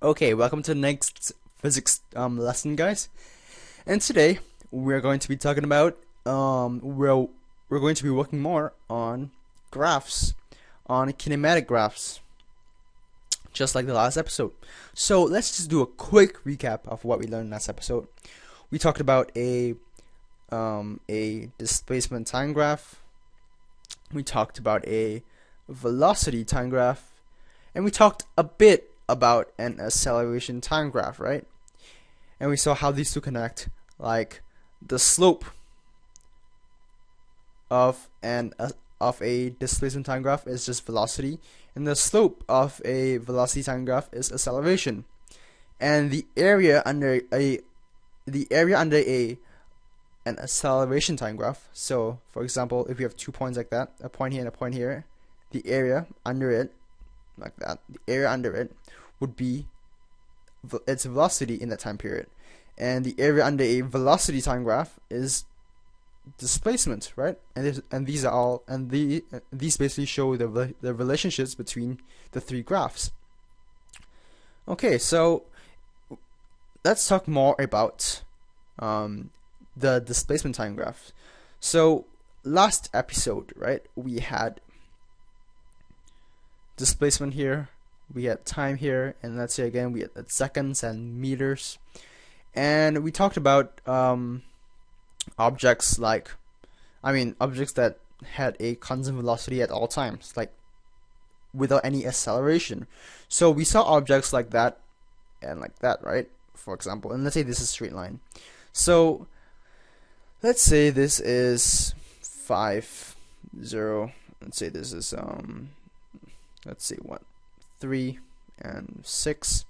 Okay, welcome to the next physics lesson, guys. And today we're going to be talking about we're going to be working more on graphs, on kinematic graphs, just like the last episode. So let's just do a quick recap of what we learned last episode. We talked about a displacement time graph. We talked about a velocity time graph, and we talked a bit about an acceleration time graph, right? And we saw how these two connect, like the slope of a displacement time graph is just velocity, and the slope of a velocity time graph is acceleration. And the area under a an acceleration time graph. So, for example, if you have 2 points like that, a point here and a point here, the area under it, like that, the area under it would be its velocity in that time period. And the area under a velocity time graph is displacement, right? And these basically show the relationships between the three graphs. Okay, so let's talk more about the displacement time graph. So last episode, right, we had displacement here, we had time here, and let's say again we had seconds and meters, and we talked about objects objects that had a constant velocity at all times, like without any acceleration. So we saw objects like that and like that, right? For example, and let's say this is a straight line. So let's say this is 5, 0. Let's say this is let's see, 3 and 6.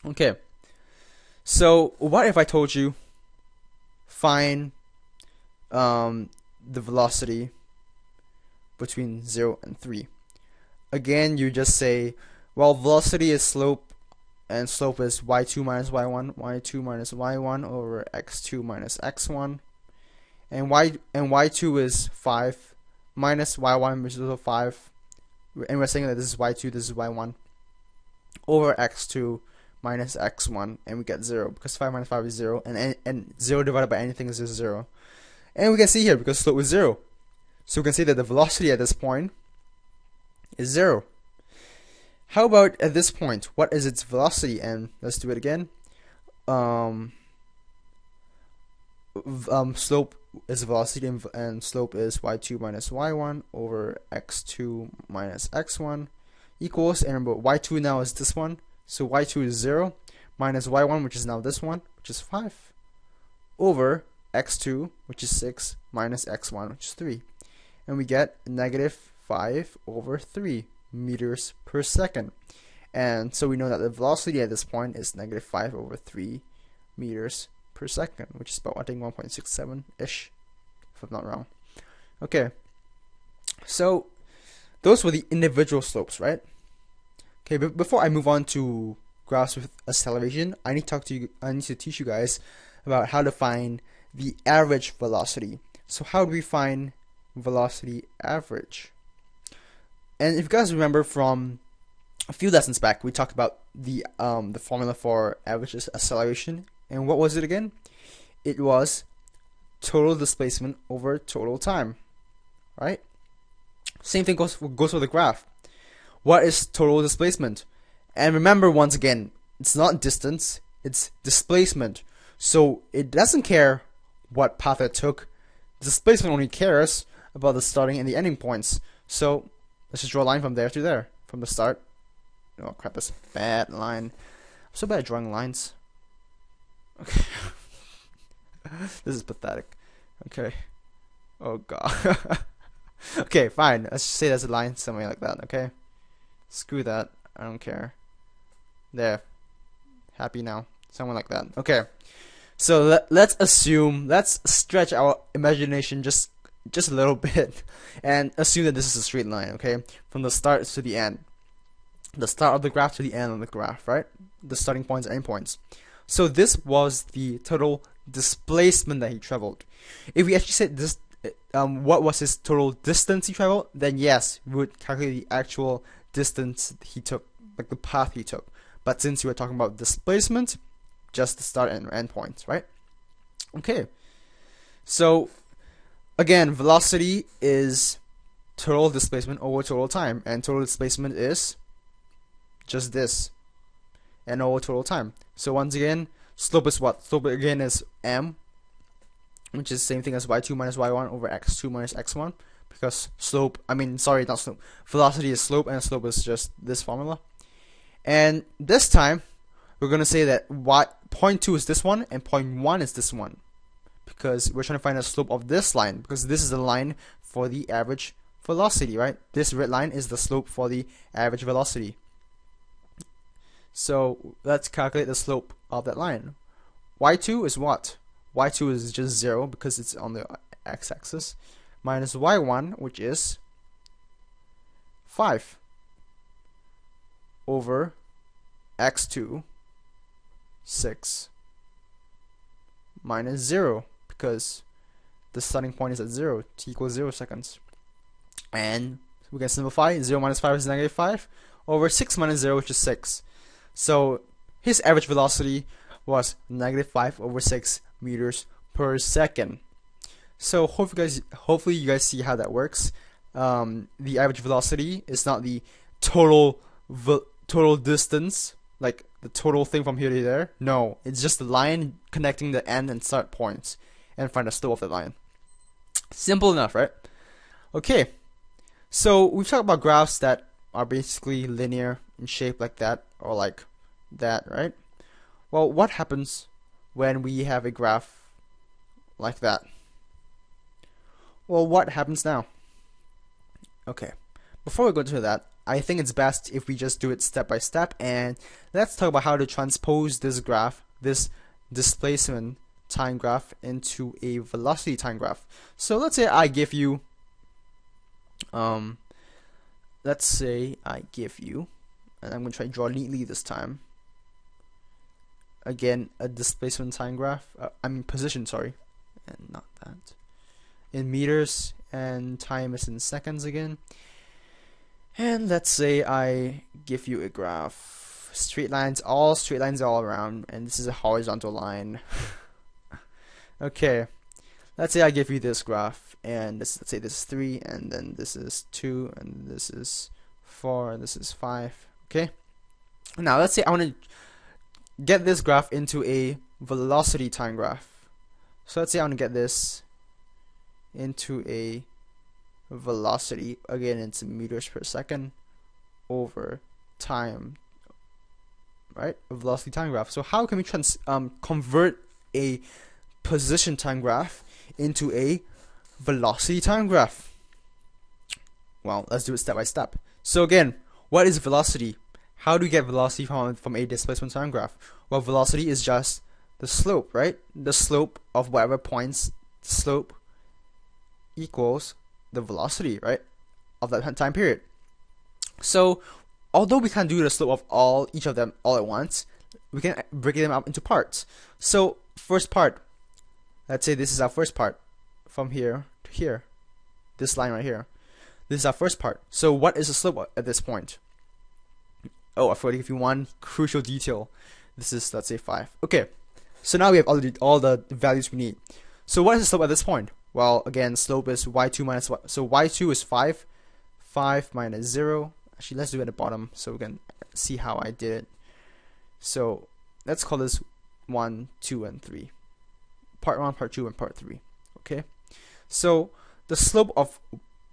Okay, so what if I told you find the velocity between 0 and 3? Again, you just say, well, velocity is slope, and slope is y2 minus y1, y2 minus y1 over x2 minus x1, and y2 is 5 minus y1, which is also 5, and we're saying that this is y2, this is y1, over x2 minus x1, and we get 0, because 5 minus 5 is 0, and 0 divided by anything is just 0. And we can see here, because slope is 0, so we can say that the velocity at this point is 0. How about at this point? What is its velocity? And let's do it again. Slope is velocity, and slope is y2 minus y1 over x2 minus x1 equals, and remember, y2 now is this one, so y2 is 0 minus y1, which is now this one, which is 5, over x2, which is 6, minus x1, which is 3, and we get negative 5 over 3 meters per second. And so we know that the velocity at this point is negative 5 over 3 meters per second, which is about, I think, 1.67-ish, if I'm not wrong. Okay, so those were the individual slopes, right? Okay, but before I move on to graphs with acceleration, I need to teach you guys about how to find the average velocity. So how do we find velocity average? And if you guys remember from a few lessons back, we talked about the formula for average acceleration, and what was it again? It was total displacement over total time, right? Same thing goes for the graph. What is total displacement? And remember, once again, it's not distance, it's displacement. So it doesn't care what path it took. Displacement only cares about the starting and the ending points. So let's just draw a line from there to there, from the start. Oh crap, that's a bad line. I'm so bad at drawing lines. Okay. This is pathetic. Okay. Oh god. Okay, fine. Let's just say there's a line somewhere like that, okay? Screw that. I don't care. There. Happy now. Someone like that. Okay. So let's stretch our imagination just a little bit and assume that this is a straight line, okay? From the start to the end. The start of the graph to the end of the graph, right? The starting points and end points. So this was the total displacement that he traveled. If we actually said this, what was his total distance he traveled, then yes, we would calculate the actual distance he took, like the path he took. but since we're talking about displacement, just the start and end points, right? Okay, so again, velocity is total displacement over total time, and total displacement is just this, and over total time. So once again, slope is what? Slope again is m, which is the same thing as y2 minus y1 over x2 minus x1, because velocity is slope, and slope is just this formula. And this time, we're going to say that point 2 is this one, and point 1 is this one, because we're trying to find the slope of this line, because this is the line for the average velocity, right? This red line is the slope for the average velocity. So let's calculate the slope of that line. y2 is what? y2 is just 0 because it's on the x-axis, minus y1, which is 5 over x2, 6, minus 0, because the starting point is at 0, t equals 0 seconds. And we can simplify. 0 minus 5 is negative 5 over 6 minus 0, which is 6. So his average velocity was negative 5 over 6 meters per second. So hopefully you guys see how that works. The average velocity is not the total distance, like the total thing from here to there. No, it's just the line connecting the end and start points, and find the slope of the line. Simple enough, right? Okay, so we've talked about graphs that are basically linear in shape, like that, or like that, right? Well, what happens when we have a graph like that? Well, what happens now? Okay, before we go into that, I think it's best if we just do it step by step, and let's talk about how to transpose this graph, this displacement time graph, into a velocity time graph. So let's say I give you, and I'm going to try to draw neatly this time, again, a displacement time graph, position, sorry, and not that, in meters, and time is in seconds again. And let's say I give you a graph, straight lines all around, and this is a horizontal line. Okay, let's say I give you this graph, and let's say this is 3, and then this is 2, and this is 4, and this is 5. Okay, now let's say I want to get this graph into a velocity time graph. So let's say I want to get this into a velocity, again it's meters per second over time, right? A velocity time graph. So how can we convert a position time graph into a velocity time graph? Well, let's do it step by step. So again, what is velocity? How do we get velocity from a displacement time graph? Well, velocity is just the slope, right? The slope of whatever points, slope equals the velocity, right, of that time period. So although we can't do the slope of each of them all at once, we can break them up into parts. So first part, let's say this is our first part, from here to here, this line right here. This is our first part. So what is the slope at this point? Oh, I forgot to give you one crucial detail. This is, let's say, 5. Okay, so now we have all the values we need. So what is the slope at this point? Well, again, slope is y2 minus y. So y2 is 5. 5 minus 0. Actually, let's do it at the bottom so we can see how I did it. So let's call this 1, 2, and 3. Part 1, part 2, and part 3. Okay. So the slope of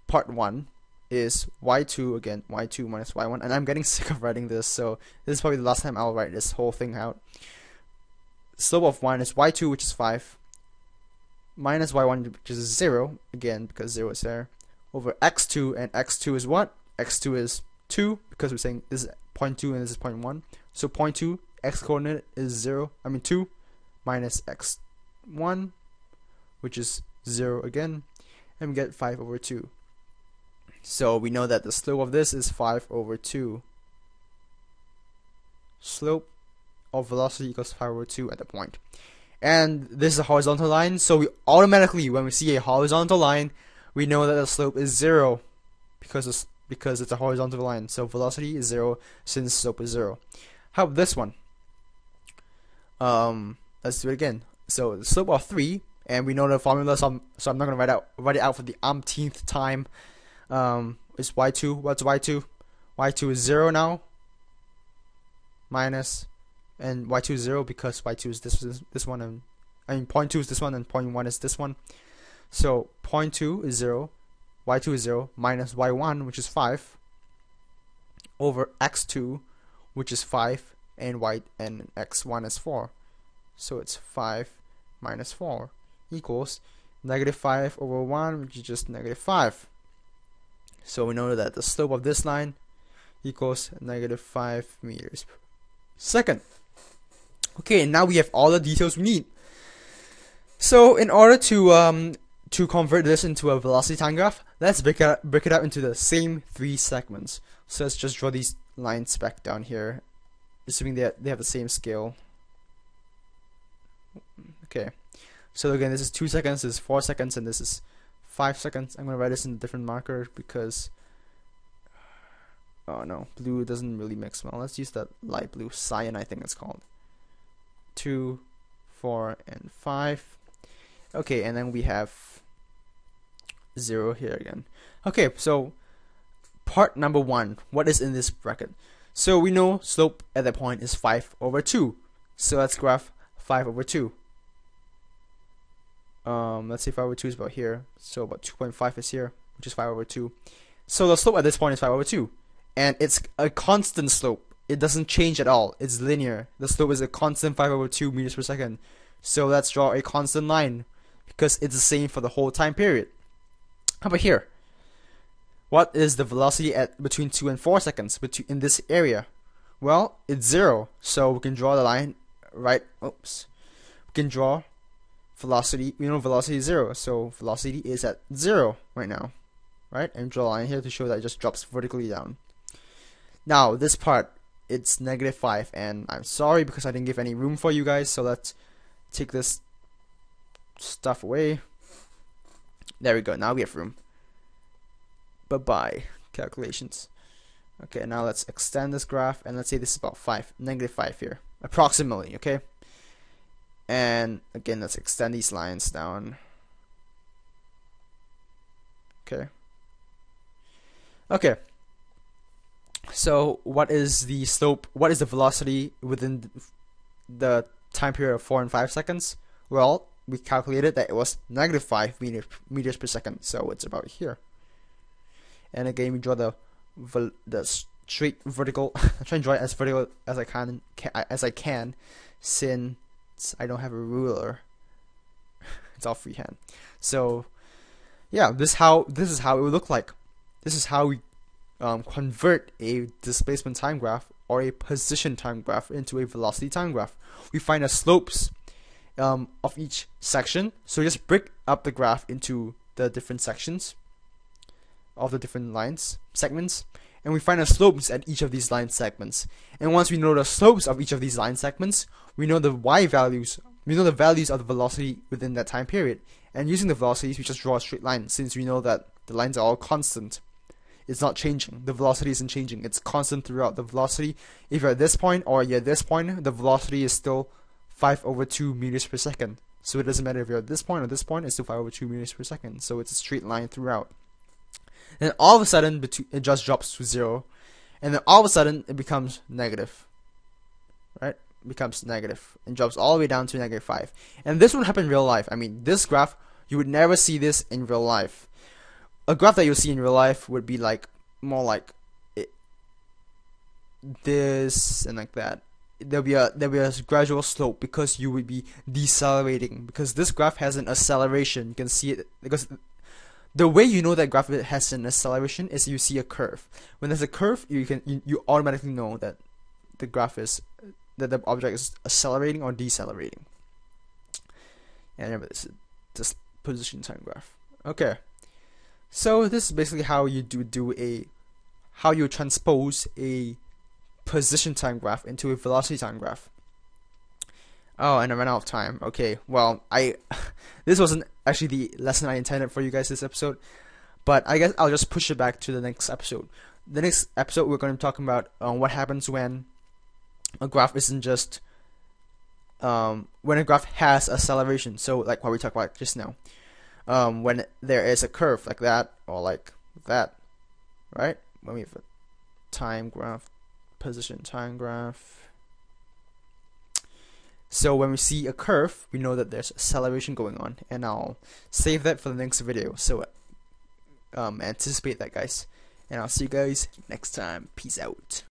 part 1 is y2, again, y2 minus y1. And I'm getting sick of writing this, so this is probably the last time I'll write this whole thing out. Slope of 1 is y2, which is 5. Minus y1, which is 0, again because 0 is there, over x2, and x2 is what? x2 is 2, because we're saying this is point 2 and this is point 1. So point 2, x coordinate is 2, minus x1, which is 0 again, and we get 5 over 2. So we know that the slope of this is 5 over 2. Slope of velocity equals 5 over 2 at the point. And this is a horizontal line, so we automatically, when we see a horizontal line, we know that the slope is 0 because it's a horizontal line. So velocity is 0 since slope is 0. How about this one? Let's do it again. So the slope of 3, and we know the formula, so I'm not gonna write it out for the umpteenth time. Is y2. What's y2? Y2 is 0 now. Minus, and y2 is 0 because y2 is this one, and I mean 0.2 is this one, and 0.1 is this one. So 0.2 is 0, y2 is 0, minus y1, which is 5, over x2, which is 5, and x1 is 4. So it's 5 minus 4 equals negative 5 over 1, which is just negative 5. So we know that the slope of this line equals negative 5 meters per second. Okay, and now we have all the details we need. So in order to convert this into a velocity time graph, let's break it up into the same 3 segments. So let's just draw these lines back down here, assuming they have the same scale. Okay, so again, this is 2 seconds, this is 4 seconds, and this is 5 seconds. I'm gonna write this in a different marker because, oh no, blue doesn't really mix well. Let's use that light blue, cyan I think it's called. 2, 4, and 5. Okay, and then we have 0 here again. Okay, so part number 1, what is in this bracket? So we know slope at that point is 5 over 2. So let's graph 5 over 2. Let's say 5 over 2 is about here. So about 2.5 is here, which is 5 over 2. So the slope at this point is 5 over 2. And it's a constant slope. It doesn't change at all. It's linear. The slope is a constant 5 over 2 meters per second. So let's draw a constant line because it's the same for the whole time period. How about here? What is the velocity at between 2 and 4 seconds in this area? Well, it's 0. So we can draw the line right. Oops. We can draw velocity. We know velocity is 0. So velocity is at 0 right now. Right? And draw a line here to show that it just drops vertically down. Now, this part, it's negative 5. And I'm sorry because I didn't give any room for you guys. So let's take this stuff away. There we go. Now we have room. Bye-bye, calculations. Okay, now let's extend this graph, and let's say this is about 5, negative 5 here, approximately, okay? And again, let's extend these lines down. Okay. Okay. So what is the slope, what is the velocity within the time period of 4 and 5 seconds? Well, we calculated that it was negative 5 meters per second, so it's about here. And again, we draw the straight vertical. I'm trying to draw it as vertical as I can, since I don't have a ruler. It's all freehand. So yeah, this is how it would look like. This is how we convert a displacement time graph or a position time graph into a velocity time graph. We find the slopes of each section. So we just break up the graph into the different sections of the different lines segments, and we find the slopes at each of these line segments. And once we know the slopes of each of these line segments, we know the y values. We know the values of the velocity within that time period. And using the velocities, we just draw a straight line, since we know that the lines are all constant. It's not changing. The velocity isn't changing. It's constant throughout. The velocity, if you're at this point or you're at this point, the velocity is still 5 over 2 meters per second. So it doesn't matter if you're at this point or this point, it's still 5 over 2 meters per second. So it's a straight line throughout. Then all of a sudden, it just drops to 0. And then all of a sudden, it becomes negative. Right? It becomes negative. And drops all the way down to negative 5. And this would happen in real life. I mean, this graph, you would never see this in real life. A graph that you'll see in real life would be like, more like this and like that. There'll be a gradual slope because you would be decelerating. Because this graph has an acceleration. You can see it because the way you know that graph has an acceleration is you see a curve. When there's a curve, you automatically know that the graph is that the object is accelerating or decelerating. And remember, this is just position time graph. Okay, so this is basically how you how you transpose a position time graph into a velocity time graph. Oh, and I ran out of time. Okay, well, this wasn't actually the lesson I intended for you guys this episode, but I guess I'll just push it back to the next episode. The next episode, we're going to be talking about what happens when a graph isn't just when a graph has acceleration. So like what we talked about just now, when there is a curve like that or like that, right? When we have a time graph, position time graph. So when we see a curve, we know that there's acceleration going on, and I'll save that for the next video. So anticipate that, guys, and I'll see you guys next time. Peace out.